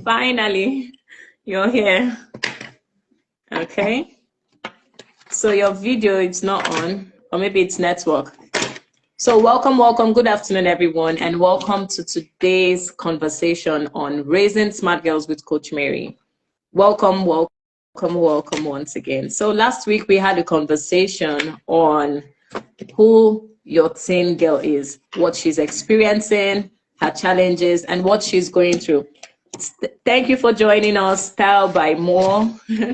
Finally, you're here. Okay. So your video is not on, or maybe it's network. So welcome. Good afternoon, everyone, and welcome to today's conversation on raising smart girls with Coach Mary. Welcome once again. So last week we had a conversation on who your teen girl is, what she's experiencing, her challenges, and what she's going through. Thank you for joining us, Style by More.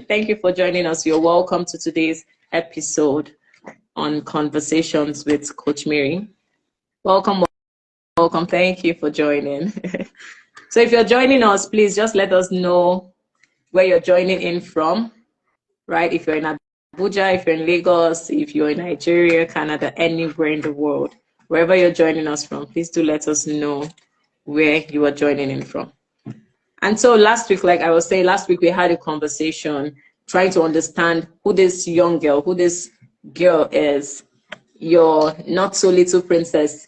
Thank you for joining us. You're welcome to today's episode on Conversations with Coach Mary. Welcome. Thank you for joining. So if you're joining us, please just let us know where you're joining in from, right? If you're in Abuja, if you're in Lagos, if you're in Nigeria, Canada, anywhere in the world, wherever you're joining us from, please do let us know where you are joining in from. And so last week, like I was saying, last week we had a conversation trying to understand who this young girl, who this girl is. Your not so little princess,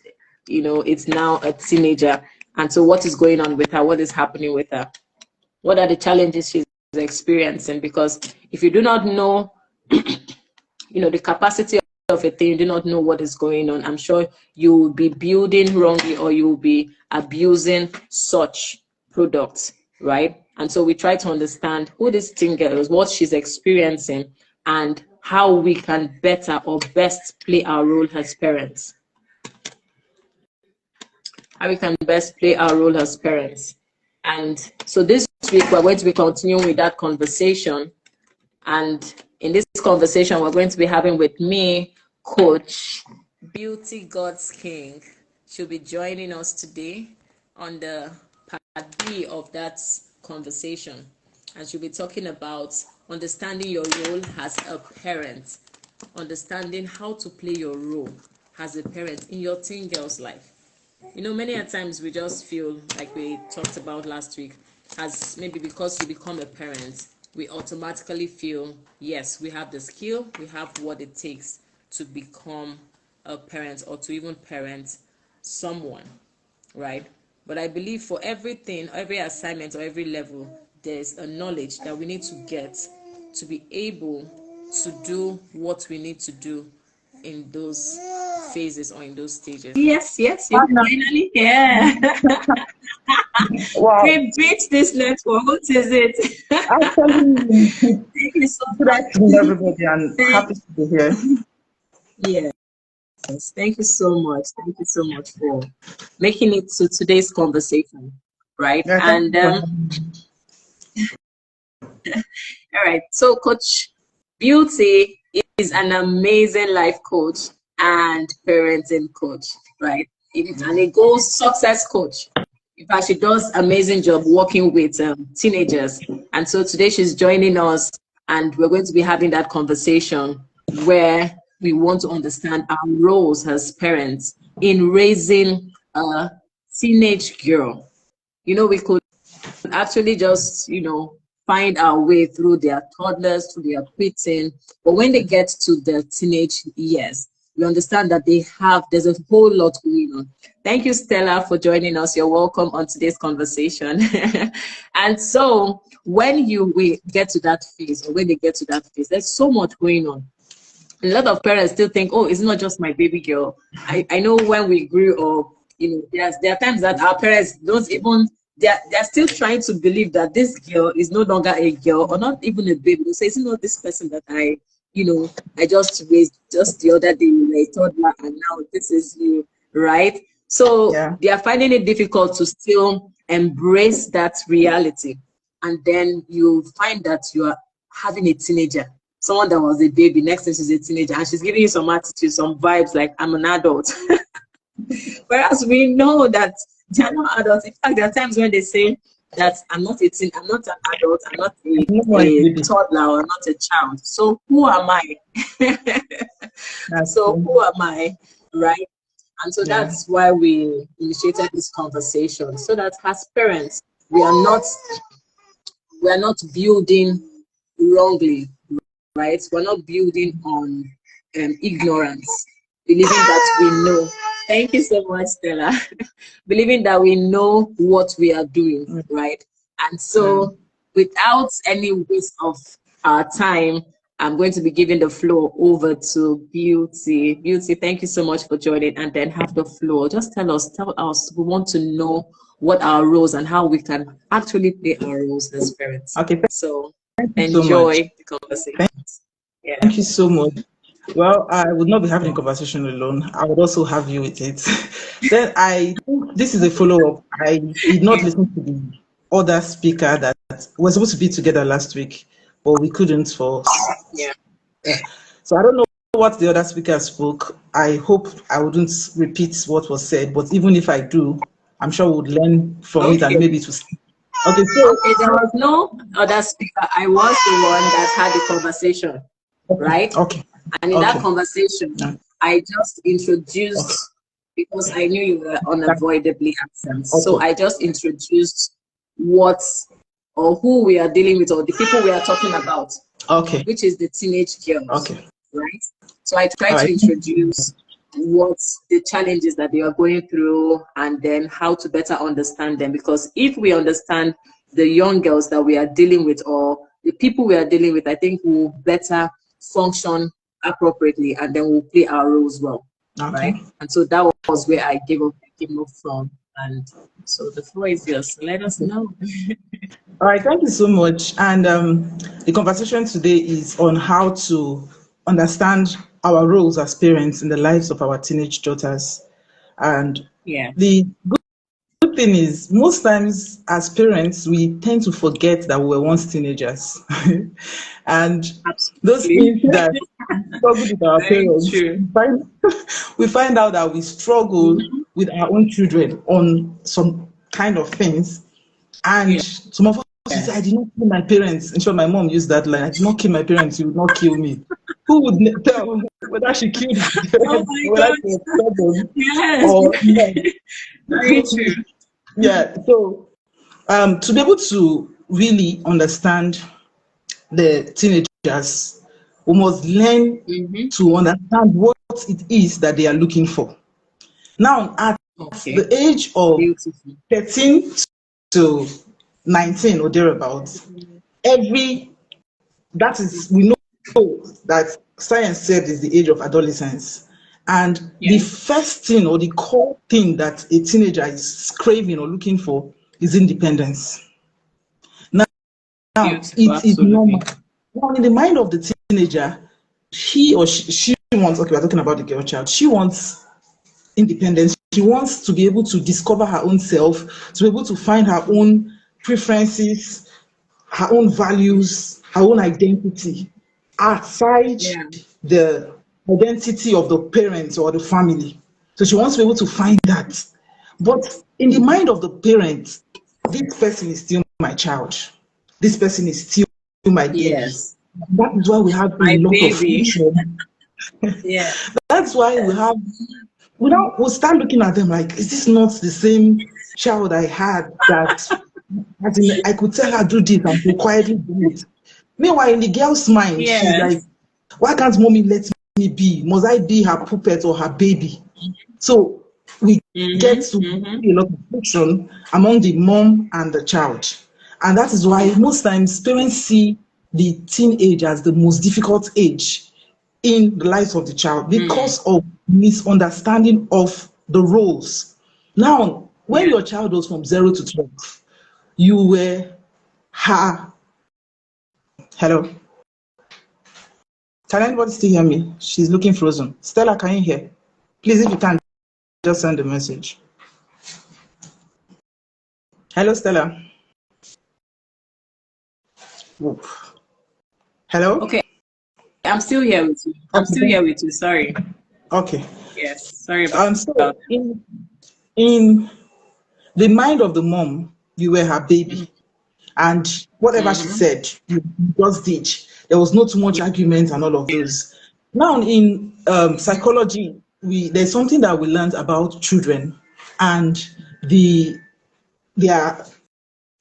it's now a teenager. And so what is going on with her? What is happening with her? What are the challenges she's experiencing? Because if you do not know, the capacity of a thing, you do not know what is going on, I'm sure you will be building wrongly or you will be abusing such products, right? And so we try to understand who this teen girl is, what she's experiencing, and how we can better or best play our role as parents. How we can best play our role as parents. And so this week we're going to be continuing with that conversation. And in this conversation we're going to be having with me, Coach Beauty God's King. She'll be joining us today on the part B of that conversation. And she'll be talking about understanding your role as a parent, understanding how to play your role as a parent in your teen girl's life. Many a times we just feel like we talked about last week, as maybe because you become a parent, we automatically feel, yes, we have the skill, we have what it takes to become a parent or to even parent someone, right? But I believe for everything, every assignment or every level, there's a knowledge that we need to get to be able to do what we need to do in those phases or in those stages. Yes, you're finally here. Wow. We beat this network. What is it? Actually, Thank you so good much. afternoon, everybody, and happy to be here. Yes, thank you so much. Thank you so much for making it to today's conversation, right? Yeah, And all right, so Coach Beauty is an amazing life coach and parenting coach, right? And a goal success coach. In fact, she does amazing job working with teenagers. And so today she's joining us, and we're going to be having that conversation where we want to understand our roles as parents in raising a teenage girl. We could actually just, find our way through their toddlers, through their preteen. But when they get to the teenage years, we understand that there's a whole lot going on. Thank you, Stella, for joining us. You're welcome on today's conversation. And so when we get to that phase, or when they get to that phase, there's so much going on. A lot of parents still think, oh, it's not just my baby girl. I know when we grew up, there are times that our parents don't even, they're still trying to believe that this girl is no longer a girl or not even a baby. They say, it's not this person that I just raised just the other day, I toddler, and now this is you, right? So Yeah. they are finding it difficult to still embrace that reality. And then you find that you are having a teenager, someone that was a baby, next thing she's a teenager, and she's giving you some attitude, some vibes like, I'm an adult. Whereas we know that they're not adults. In fact, there are times when they say that I'm not an adult, I'm not a toddler, or not a child. So who am I? So who am I, right? And so that's why we initiated this conversation, so that as parents, we are not building wrongly, right? We're not building on ignorance, believing that we know. Thank you so much, Stella. Believing that we know what we are doing, right? And so, without any waste of our time, I'm going to be giving the floor over to Beauty. Beauty, thank you so much for joining, and then have the floor. Just tell us, we want to know what our roles and how we can actually play our roles as parents. Okay, So, thank you so enjoy much. the conversation. Thank you so much. Well, I would not be having a conversation alone. I would also have you with it. Then I think this is a follow-up. I did not listen to the other speaker that was supposed to be together last week, but we couldn't for. Yeah. So I don't know what the other speaker spoke. I hope I wouldn't repeat what was said, but even if I do, I'm sure we would learn from it and maybe it will. Okay, so there was no other speaker. I was the one that had the conversation, right? Okay. And in that conversation, I just introduced, because I knew you were unavoidably absent. So I just introduced what or who we are dealing with, or the people we are talking about. Okay. Which is the teenage girls. Okay. Right? So I try to introduce what the challenges that they are going through, and then how to better understand them. Because if we understand the young girls that we are dealing with, or the people we are dealing with, I think we'll better function appropriately, and then we'll play our roles well. Right? And so that was where I came up from. And so the floor is yours. Let us know. All right, thank you so much. And the conversation today is on how to understand our roles as parents in the lives of our teenage daughters. And the good thing is, most times as parents, we tend to forget that we were once teenagers. And those things that struggle with our parents, we find out that we struggle with our own children on some kind of things. And some of us say, I did not kill my parents. In short, my mom used that line, I did not kill my parents, you would not kill me. Who would tell whether she killed her parents, whether she was or not? Very true. Yeah, so to be able to really understand the teenagers, we must learn to understand what it is that they are looking for. Now, at the age of 13 to 19 or thereabouts, we know that science said is the age of adolescence. And the first thing or the core thing that a teenager is craving or looking for is independence. Now it is normal. Now, in the mind of the teenager, he or she wants, okay, we're talking about the girl child, she wants independence. She wants to be able to discover her own self, to be able to find her own preferences, her own values, her own identity outside the identity of the parents or the family. So she wants to be able to find that. But in the mind of the parent, this person is still my child. This person is still my baby. Yes. That is why we have a lot of friction. Yeah. That's why we'll start looking at them like, is this not the same child I had that I could tell her do this and she'll quietly do it? Meanwhile, in the girl's mind, she's like, why can't mommy let me be? Must I be her puppet or her baby? So we get to see a lot of friction among the mom and the child. And that is why most times parents see the teenage as the most difficult age in the lives of the child because of misunderstanding of the roles. Now, when your child was from 0 to 12, you were her. Hello? Can anybody still hear me? She's looking frozen. Stella, can you hear? Please, if you can, just send a message. Hello, Stella. Whoop. Hello? Okay. I'm still here with you. I'm still here with you. Sorry. Okay. Yes. Sorry about that. In the mind of the mom, you were her baby. And whatever she said, you just did. There was not too much argument and all of those. Now, in psychology, there's something that we learned about children and their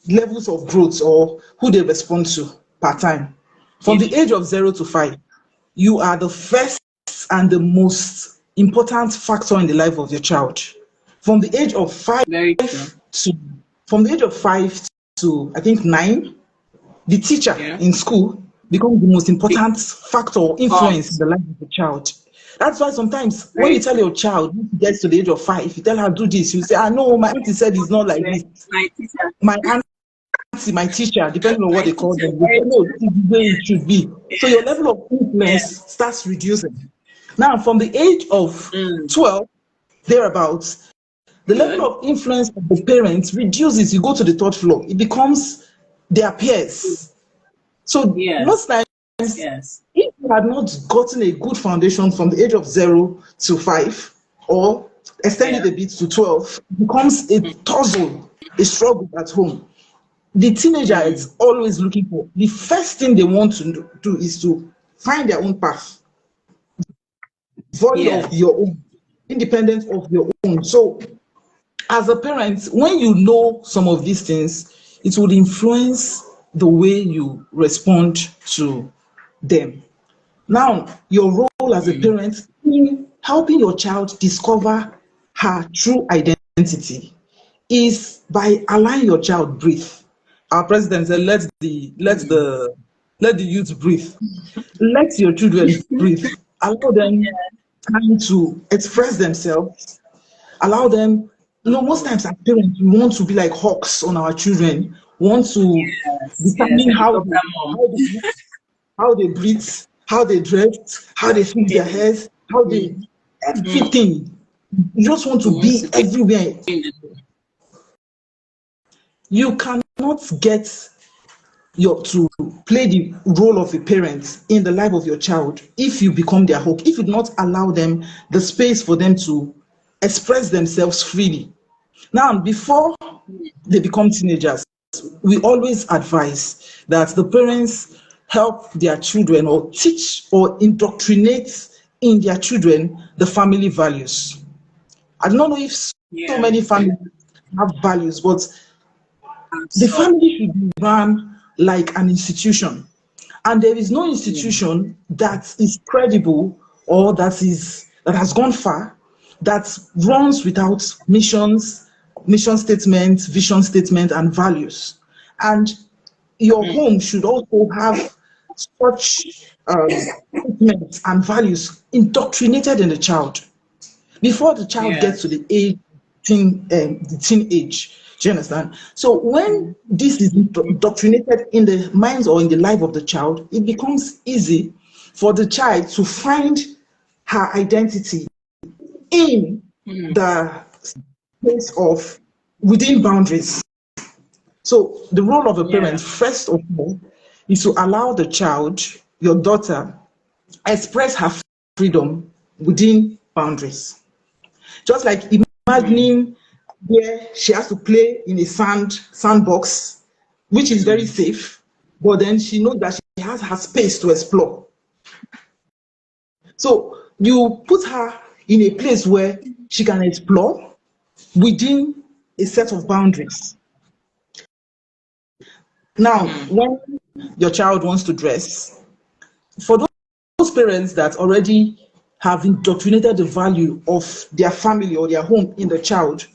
levels of growth or who they respond to per time. From the age of 0 to 5, you are the first and the most important factor in the life of your child. From the age of 5 to to, I think, 9, the teacher in school becomes the most important factor or influence in the life of the child. That's why sometimes when you tell your child when he gets to the age of 5, you tell her do this, you say, no, my auntie said it's not like this. My teacher. My auntie, my teacher, depending on what they call them, they say, no, this is the way it should be. So your level of influence starts reducing. Now, from the age of 12, thereabouts, the level of influence of the parents reduces. You go to the 3rd floor, it becomes their peers. So most times, if you had not gotten a good foundation from the age of 0 to 5, or extended a bit to 12, it becomes a tussle, a struggle at home. The teenager is always looking for, the first thing they want to do is to find their own path, void of your own, independent of your own. So as a parent, when you know some of these things, it would influence the way you respond to them. Now, your role as a parent in helping your child discover her true identity is by allowing your child breathe. Our president said, let the youth breathe. Let your children breathe. Allow them time to express themselves. Allow them. Most times as parents, we want to be like hawks on our children. We want to determine how they breathe, how they dress, how they fix their hairs, how they everything. You just want to be everywhere. You cannot get to play the role of a parent in the life of your child if you become their hawk, if you do not allow them the space for them to express themselves freely. Now, before they become teenagers, we always advise that the parents help their children or teach or indoctrinate in their children the family values. I do not know if so many families have values, but the family should be run like an institution. And there is no institution that is credible or that has gone far, that runs without mission statements, vision statement, and values. And your home should also have such statements and values indoctrinated in the child before the child gets to the teenage. Do you understand? So when this is indoctrinated in the minds or in the life of the child, it becomes easy for the child to find her identity in the space of within boundaries. So the role of a parent, first of all, is to allow the child, your daughter, express her freedom within boundaries. Just like imagining where she has to play in a sandbox, which is very safe, but then she knows that she has her space to explore. So you put her in a place where she can explore within a set of boundaries. Now, when your child wants to dress, for those parents that already have indoctrinated the value of their family or their home in the child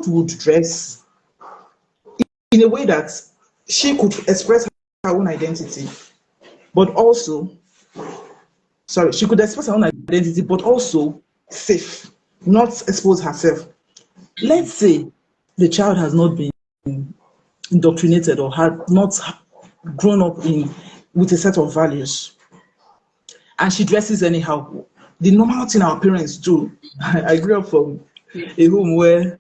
would dress in a way that she could express her own identity, but also, she could express her own identity, but also safe, not expose herself. Let's say the child has not been indoctrinated or had not grown up with a set of values, and she dresses anyhow. The normal thing our parents do. I grew up from a home where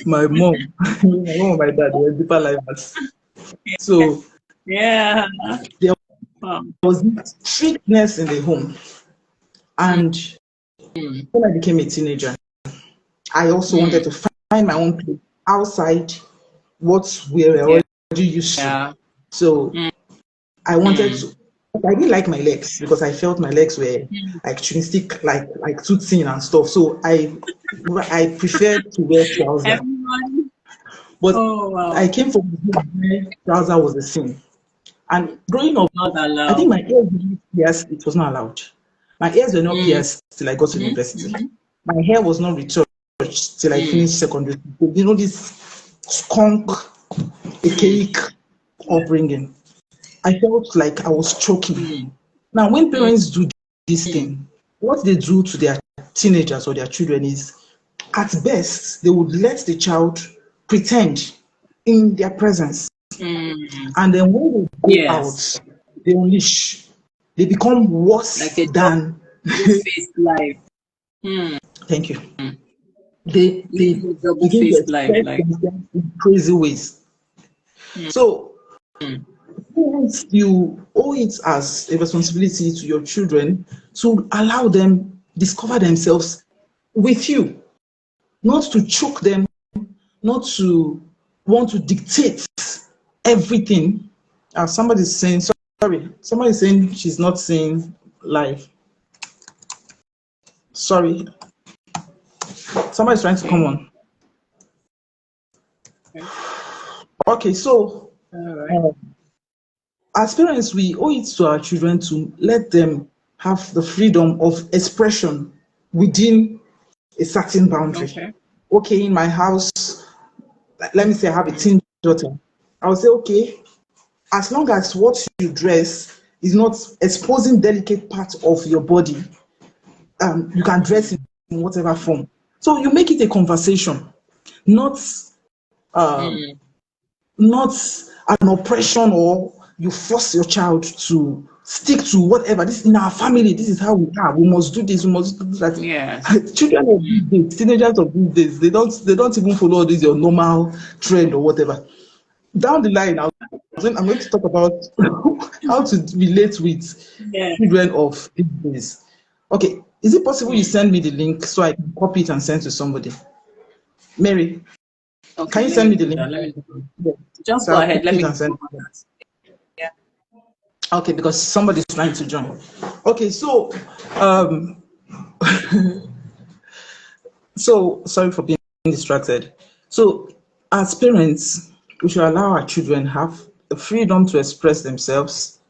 my mom and my dad were deeper lifers. So there was strictness in the home. And when I became a teenager, I also wanted to find my own place outside what we were already used to. So I wanted to. I didn't like my legs because I felt my legs were like tunistic, like too thin and stuff. So I preferred to wear trousers. But I came from where trouser was a sin. And growing up, I think my ears were not pierced. It was not allowed. My ears were not pierced till I got to university. My hair was not retouched till I finished secondary school. You know, this skunk a chaotic upbringing. I felt like I was choking. Now, when parents do this thing, what they do to their teenagers or their children is, at best, they would let the child pretend in their presence. And then when they go out, they unleash. They become worse like than face life. Thank you. They begin to express themselves in crazy ways. So parents, you owe it as a responsibility to your children to allow them discover themselves with you, not to choke them, not to want to dictate everything. Somebody's saying, sorry, somebody's saying she's not seeing live. Sorry. Somebody's trying to come on. Okay, so as parents, we owe it to our children to let them have the freedom of expression within a certain boundary. Okay, in my house, let me say I have a teen daughter. I would say, okay, as long as what you dress is not exposing delicate parts of your body, you can dress in whatever form. So you make it a conversation, not not an oppression, or you force your child to stick to whatever. This in our family, this is how we are. We must do this, we must do that. Children of these days, teenagers of these days, they don't even follow this your normal trend or whatever. Down the line, I'm going to talk about how to relate with children of these days. Okay, is it possible you send me the link so I can copy it and send to somebody? Mary, can you send me the link? Just go ahead. Let me send it. Okay, because somebody's trying to join. Okay, so so sorry for being distracted. So as parents, we should allow our children have the freedom to express themselves.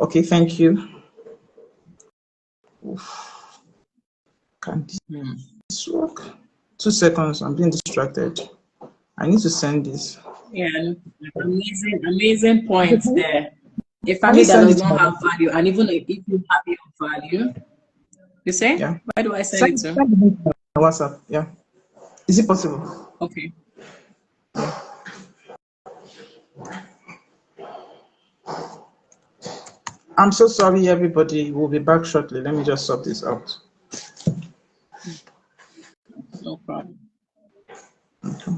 Okay, thank you. Can this work? 2 seconds, I'm being distracted. I need to send this. Yeah, amazing points there. A family that does not have value, and even if you have your value, you say? Yeah. Why do I send it to? Send it to WhatsApp, yeah. Is it possible? Okay. I'm so sorry, everybody. We'll be back shortly. Let me just sort this out. No problem. Okay.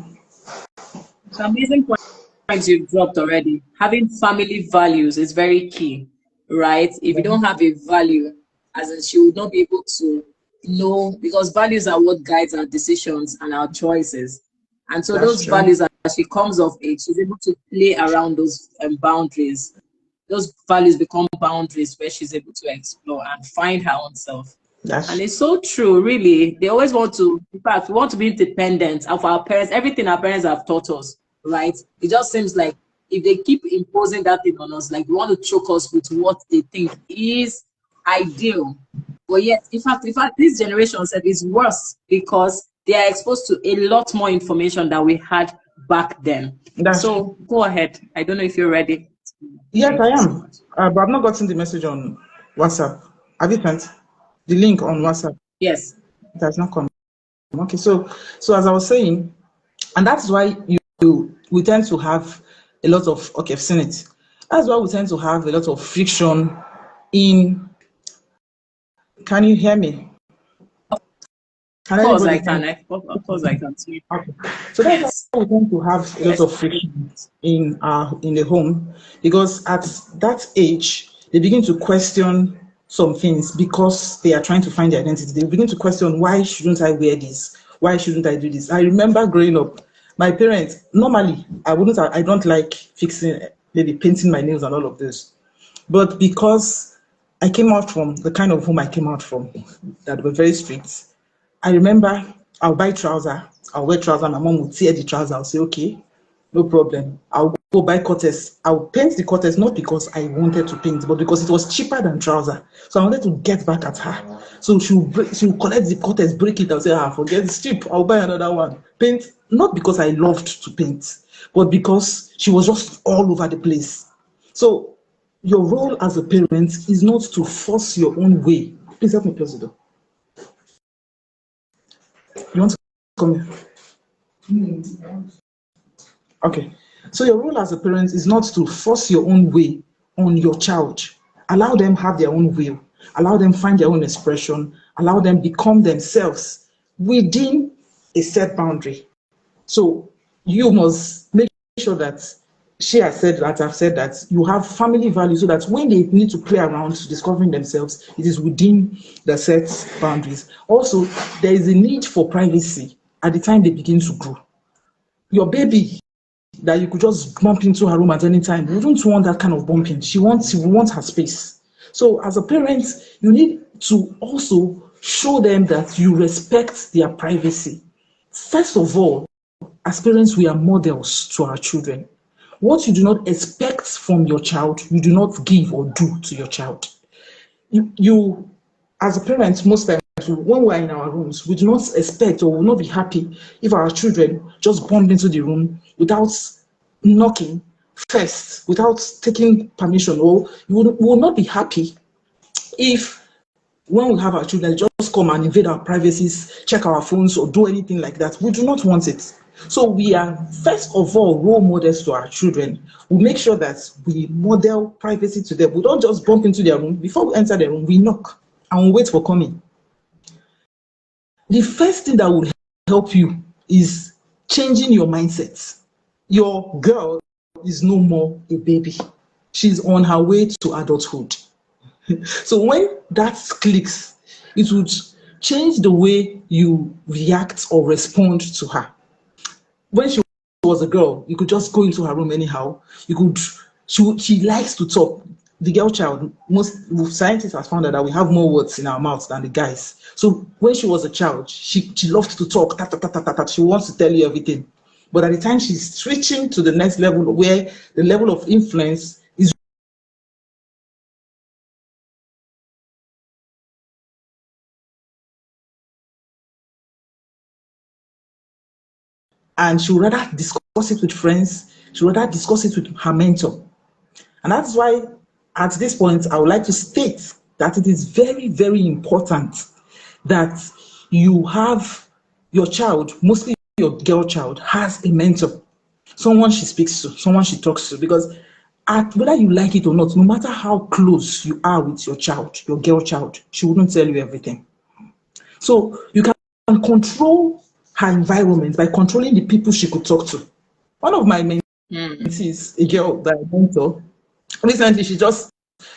So amazing points you've dropped already. Having family values is very key, right? If you don't have a value, as in she would not be able to know, because values are what guides our decisions and our choices. And so those values, as she comes of age, she's able to play around those boundaries. Those values become boundaries where she's able to explore and find her own self. And it's so true, really. They always want to, in fact, we want to be independent of our parents, everything our parents have taught us, right? It just seems like if they keep imposing that thing on us, like they want to choke us with what they think is ideal. But yet, in fact, this generation said is worse because they are exposed to a lot more information than we had back then. So go ahead. I don't know if you're ready. Yes, I am. But I've not gotten the message on WhatsApp. Have you sent the link on WhatsApp? Yes. It has not come. Okay, so as I was saying, and that's why we tend to have a lot of, okay, I've seen it. That's why we tend to have a lot of friction in, can you hear me? Of course I can. Of course I can. Okay. So that's why we tend to have a lot of friction in the home, because at that age, they begin to question some things because they are trying to find their identity. They begin to question, why shouldn't I wear this? Why shouldn't I do this? I remember growing up, my parents, normally, I don't like fixing, maybe painting my nails and all of this. But because I came out from the kind of home I came out from, that were very strict, I remember I'll buy trousers, I'll wear trousers, my mom would tear the trousers, I'll say, okay, no problem. I'll go buy cutters. I'll paint the cutters not because I wanted to paint, but because it was cheaper than trouser. So I wanted to get back at her. So she'll collect the cutters, break it, and say, forget it's cheap. I'll buy another one. Paint, not because I loved to paint, but because she was just all over the place. So your role as a parent is not to force your own way. Please help me close the door. You want to come here? Okay. So your role as a parent is not to force your own way on your child. Allow them have their own will. Allow them find their own expression. Allow them become themselves within a set boundary. So you must make sure that she has said that, I've said that you have family values so that when they need to play around discovering themselves, it is within the set boundaries. Also, there is a need for privacy at the time they begin to grow. Your baby that you could just bump into her room at any time, you don't want that kind of bumping. She wants her space. So as a parent, you need to also show them that you respect their privacy. First of all, as parents, we are models to our children. What you do not expect from your child, you do not give or do to your child. You as a parent, most times, when we're in our rooms, we do not expect or will not be happy if our children just bump into the room without knocking first, without taking permission, or we will not be happy if when we have our children just come and invade our privacies, check our phones, or do anything like that. We do not want it. So we are, first of all, role models to our children. We make sure that we model privacy to them. We don't just bump into their room. Before we enter the room, we knock and we wait for coming. The first thing that would help you is changing your mindset. Your girl is no more a baby. She's on her way to adulthood. So when that clicks, it would change the way you react or respond to her. When she was a girl, you could just go into her room anyhow. She likes to talk. The girl child, most scientists have found out that we have more words in our mouths than the guys. So when she was a child, she loved to talk. She wants to tell you everything. But at the time she's switching to the next level, where the level of influence is, and she would rather discuss it with friends. She would rather discuss it with her mentor. And that's why at this point, I would like to state that it is very, very important that you have your child, mostly your girl child, has a mentor, someone she speaks to, someone she talks to, because whether you like it or not, no matter how close you are with your child, your girl child, she wouldn't tell you everything. So you can control her environment by controlling the people she could talk to. One of my mentees, a girl that I mentor, recently she just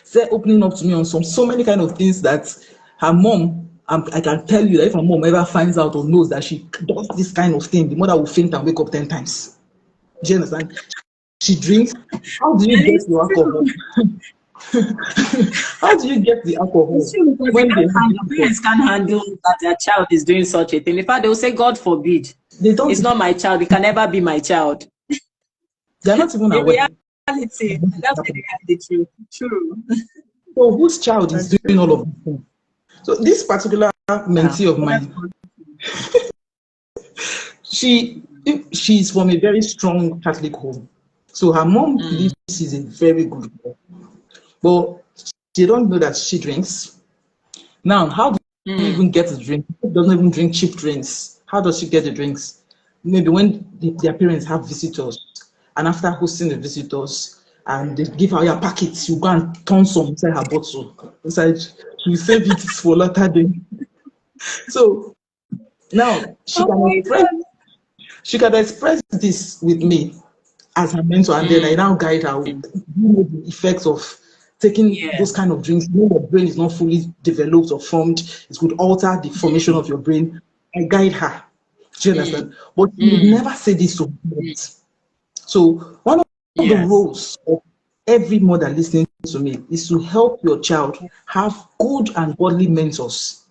said, opening up to me on so many kind of things that her mom, I can tell you that if her mom ever finds out or knows that she does this kind of thing, the mother will faint and wake up 10 times. Do you understand? She drinks. How do you get the alcohol? How do you get the alcohol? When parents can't handle that their child is doing such a thing. In fact, they will say, God forbid. It's not my child. It can never be my child. They're not even aware. Reality. That's the reality. True. So whose child is doing all of this thing? So this particular mentee of mine, she's from a very strong Catholic home. So her mom believes she's a very good girl. But she don't know that she drinks. Now, how do you even get the drink? She doesn't even drink cheap drinks. How does she get the drinks? Maybe when their parents have visitors, and after hosting the visitors, and they give her your packets, you go and turn some inside her bottle. Inside, she save it for later day. So now she can express this with me as her mentor, and then I now guide her with the effects of taking those kind of drinks. When your brain is not fully developed or formed, it could alter the formation of your brain. I guide her. Do you understand? But you would never say this to parents. So one of the roles of every mother listening to me is to help your child have good and godly mentors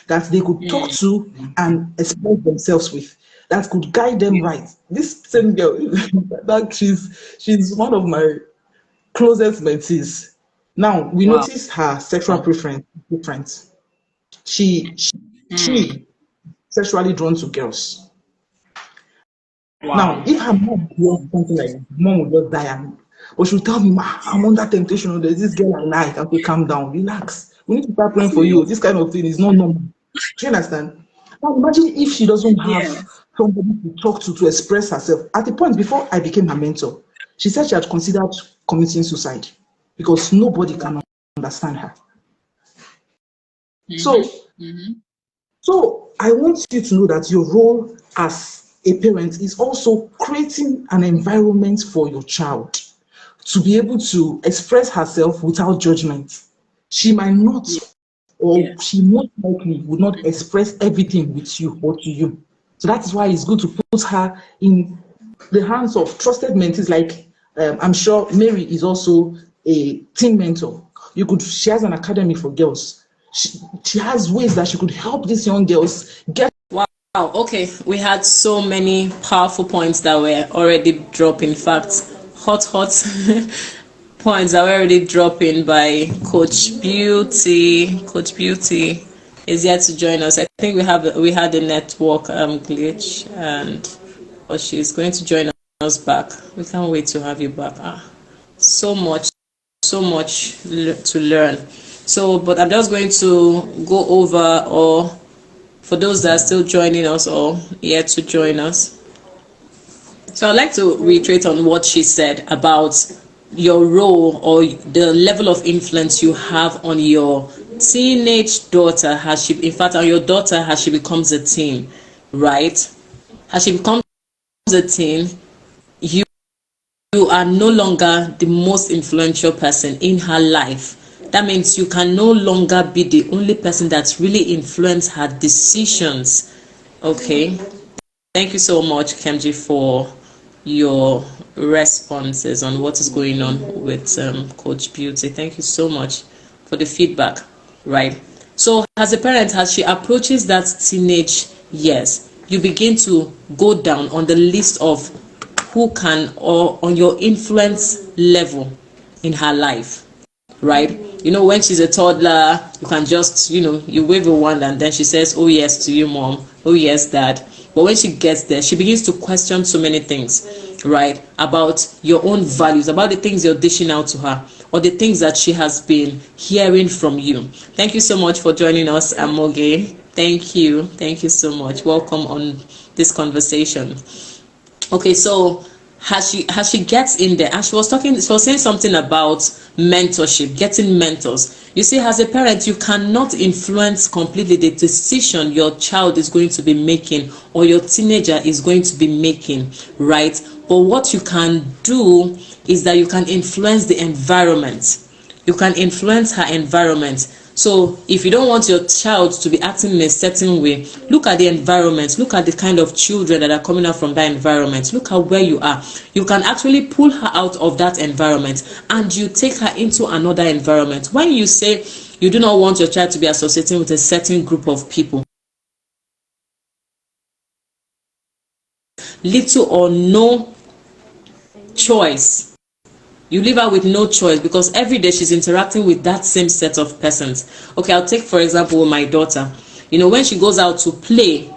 that they could talk to and express themselves with. that could guide them right. This same girl, that she's one of my closest mentees. Now we Wow. noticed her sexual preference different. She sexually drawn to girls. Wow. Now, if her mom does something like this, mom will just die, or she'll tell me, "Ma, I'm under temptation. There's this girl I like. Okay, calm down, relax. We need to start praying for you. This kind of thing is not normal." Do you understand? Now, imagine if she doesn't have somebody to talk to express herself. At the point before I became her mentor, she said she had considered committing suicide because nobody can understand her. So I want you to know that your role as a parent is also creating an environment for your child to be able to express herself without judgment. She might not, or she most likely would not express everything with you or to you. So that is why it's good to put her in the hands of trusted mentees. Like I'm sure Mary is also a teen mentor. She has an academy for girls. She has ways that she could help these young girls get. Wow. Okay, we had so many powerful points that were already dropped. In fact, hot points that were already dropping by Coach Beauty. Coach Beauty is yet to join us. I think we had a network glitch, but she's going to join us back. We can't wait to have you back. So much to learn. So, but I'm just going to go over, or for those that are still joining us or yet to join us. So I'd like to reiterate on what she said about your role or the level of influence you have on your teenage daughter on your daughter as she becomes a teen, right? As she becomes a teen, you are no longer the most influential person in her life. That means you can no longer be the only person that's really influenced her decisions. Okay. Thank you so much, Kemji, for your responses on what is going on with Coach Beauty. Thank you so much for the feedback. Right. So as a parent, as she approaches that teenage years, you begin to go down on the list of who can, or on your influence level in her life. Right? You know, when she's a toddler, you can just, you wave a wand and then she says, "Oh yes" to you, mom. "Oh yes, dad." But when she gets there, she begins to question so many things, right? About your own values, about the things you're dishing out to her, or the things that she has been hearing from you. Thank you so much for joining us, Amoge. Thank you. Thank you so much. Welcome on this conversation. Okay, so as she gets in there, and she was saying something about mentorship, getting mentors. You see, as a parent, you cannot influence completely the decision your child is going to be making or your teenager is going to be making, right? But what you can do is that you can influence the environment. You can influence her environment. So if you don't want your child to be acting in a certain way, look at the environment, look at the kind of children that are coming out from that environment, look at where you are. You can actually pull her out of that environment and you take her into another environment. When you say you do not want your child to be associating with a certain group of people, little or no choice. You leave her with no choice because every day she's interacting with that same set of persons. Okay, I'll take for example my daughter. When she goes out to play,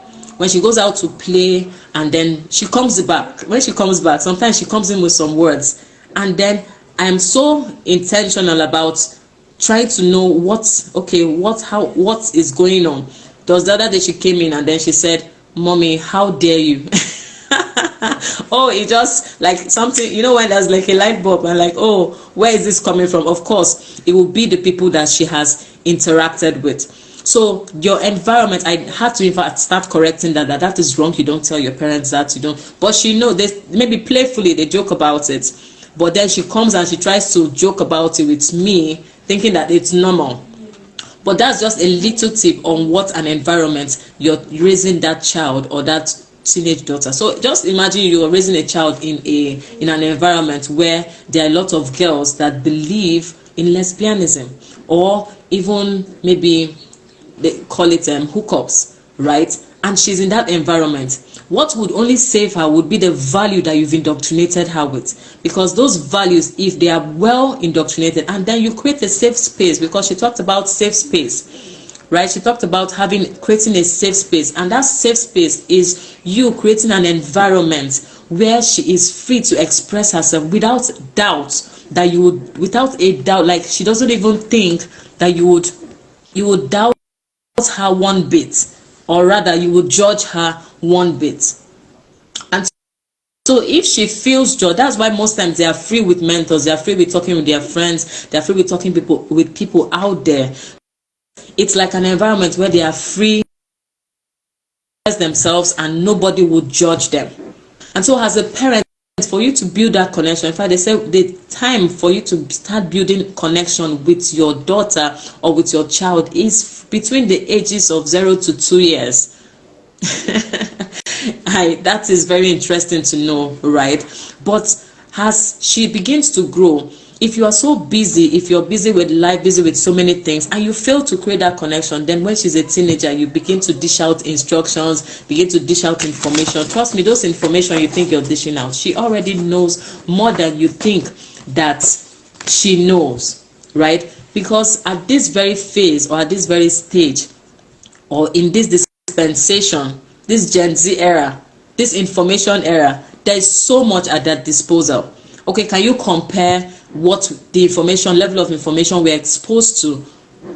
and then she comes back. When she comes back, sometimes she comes in with some words, and then I'm so intentional about trying to know what is going on. There was the other day she came in and then she said, "Mommy, how dare you?" Oh, it just like something, when there's like a light bulb and like, oh, where is this coming from? Of course, it will be the people that she has interacted with. So your environment, I had to in fact start correcting that is wrong. You don't tell your parents that, you don't. But she knows, they maybe playfully they joke about it, but then she comes and she tries to joke about it with me, thinking that it's normal. But that's just a little tip on what an environment you're raising that child or that teenage daughter. So just imagine you're raising a child in an environment where there are a lot of girls that believe in lesbianism, or even maybe they call it hookups, right? and she's in that environment, what would only save her would be the value that you've indoctrinated her with. Because those values, if they are well indoctrinated, and then you create a safe space, because she talked about safe space, right? She talked about creating a safe space, and that safe space is you creating an environment where she is free to express herself without doubt, without a doubt, like she doesn't even think that you would doubt her one bit, or rather you would judge her one bit. And so if she feels joy, that's why most times they are free with mentors, they are free with talking with their friends, they are free with talking with people out there. It's like an environment where they are free themselves and nobody would judge them. And so as a parent, for you to build that connection, in fact, they say the time for you to start building connection with your daughter or with your child is between the ages of 0 to 2 years. That is very interesting to know, right? But as she begins to grow, if you are so busy, if you're busy with life, busy with so many things, and you fail to create that connection, then when she's a teenager, you begin to dish out instructions, begin to dish out information. Trust me, those information you think you're dishing out, she already knows more than you think that she knows, right? Because at this very phase, or at this very stage, or in this dispensation, this Gen Z era, this information era, there is so much at their disposal. Okay, can you compare what the level of information we're exposed to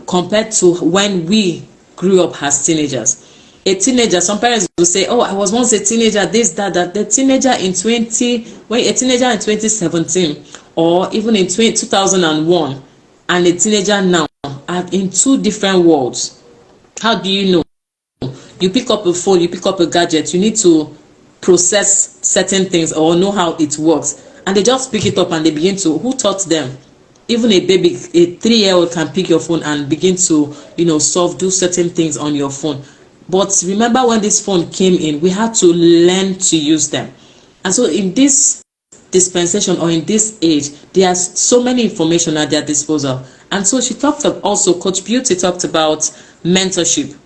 compared to when we grew up as teenagers? A teenager, some parents will say, oh, I was once a teenager, this, that. The teenager in 2017, or even in 2001, and a teenager now are in two different worlds. How do you know? You pick up a phone, you pick up a gadget, you need to process certain things or know how it works, and they just pick it up and they begin to, who taught them? Even a baby, a 3-year-old can pick your phone and begin to, do certain things on your phone. But remember, when this phone came in, we had to learn to use them. And so in this dispensation, or in this age, there's so many information at their disposal. And so she talked of, also Coach Beauty talked about mentorship.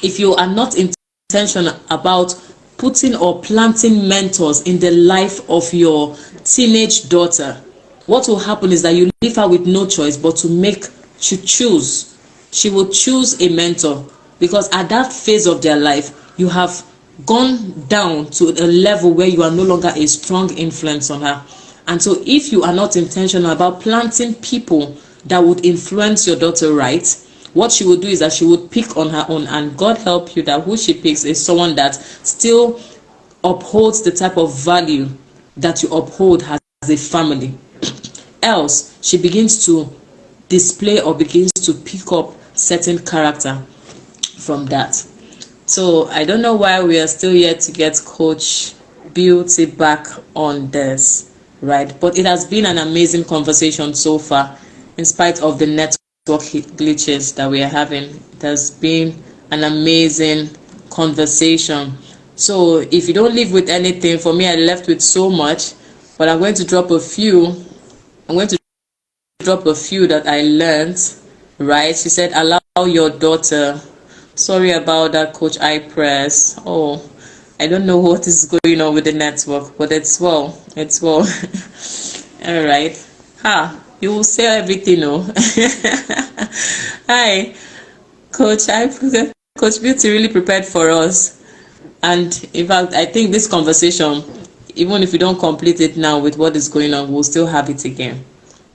If you are not intentional about putting or planting mentors in the life of your teenage daughter, what will happen is that you leave her with no choice but to choose. She will choose a mentor, because at that phase of their life, you have gone down to a level where you are no longer a strong influence on her. And so if you are not intentional about planting people that would influence your daughter right, what she would do is that she would pick on her own, and God help you that who she picks is someone that still upholds the type of value that you uphold as a family. Else, she begins to display or begins to pick up certain character from that. So I don't know why we are still yet to get Coach Beauty back on this, right? But it has been an amazing conversation so far, in spite of the network glitches that we are having. It has been an amazing conversation. So if you don't leave with anything, for me, I left with so much, but I'm going to drop a few. That I learned, right? She said, allow your daughter. Sorry about that, Coach iPress. Oh, I don't know what is going on with the network, but it's well. All right. You will say everything, no? Hi, Coach. Coach Beauty really prepared for us. And in fact, I think this conversation, even if we don't complete it now with what is going on, we'll still have it again.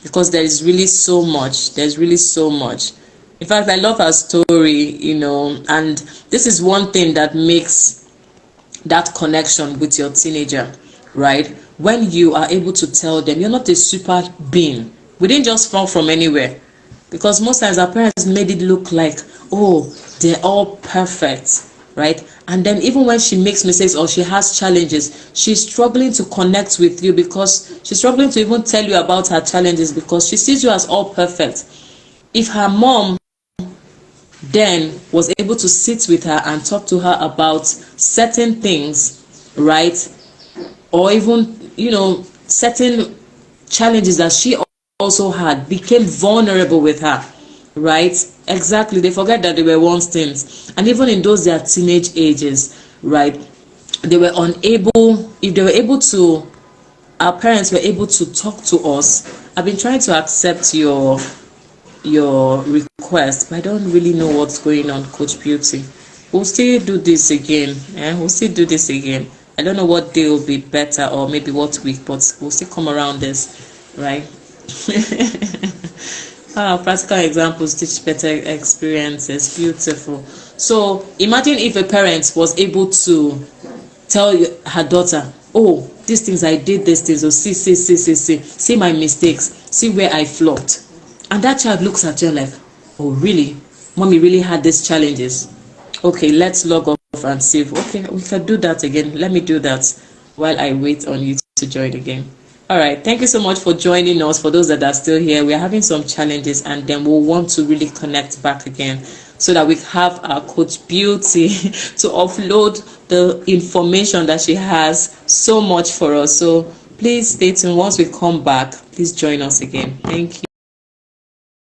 Because there is really so much. There's really so much. In fact, I love her story, and this is one thing that makes that connection with your teenager, right? When you are able to tell them you're not a super being. We didn't just fall from anywhere. Because most times our parents made it look like, oh, they're all perfect, right? And then even when she makes mistakes or she has challenges, she's struggling to connect with you, because she's struggling to even tell you about her challenges, because she sees you as all perfect. If her mom then was able to sit with her and talk to her about certain things, right? Or even, certain challenges that she also had, became vulnerable with her, right? Exactly. They forget that they were once teens, and even in those their teenage ages, right? They were unable, if they were able to, our parents were able to talk to us. I've been trying to accept your request, but I don't really know what's going on, Coach Beauty. We'll still do this again. We'll still do this again. I don't know what day will be better, or maybe what week, but we'll still come around this, right? Practical examples teach better experiences. Beautiful. So imagine if a parent was able to tell her daughter, oh, these things I did, these things, oh, see my mistakes, see where I flopped. And that child looks at you like, oh really, mommy really had these challenges. Okay, let's log off and save. Okay, we can do that again. Let me do that while I wait on you to join again. All right, thank you so much for joining us. For those that are still here, we're having some challenges, and then we'll want to really connect back again so that we have our Coach Beauty to offload the information that she has so much for us. So please stay tuned. Once we come back, please join us again. Thank you.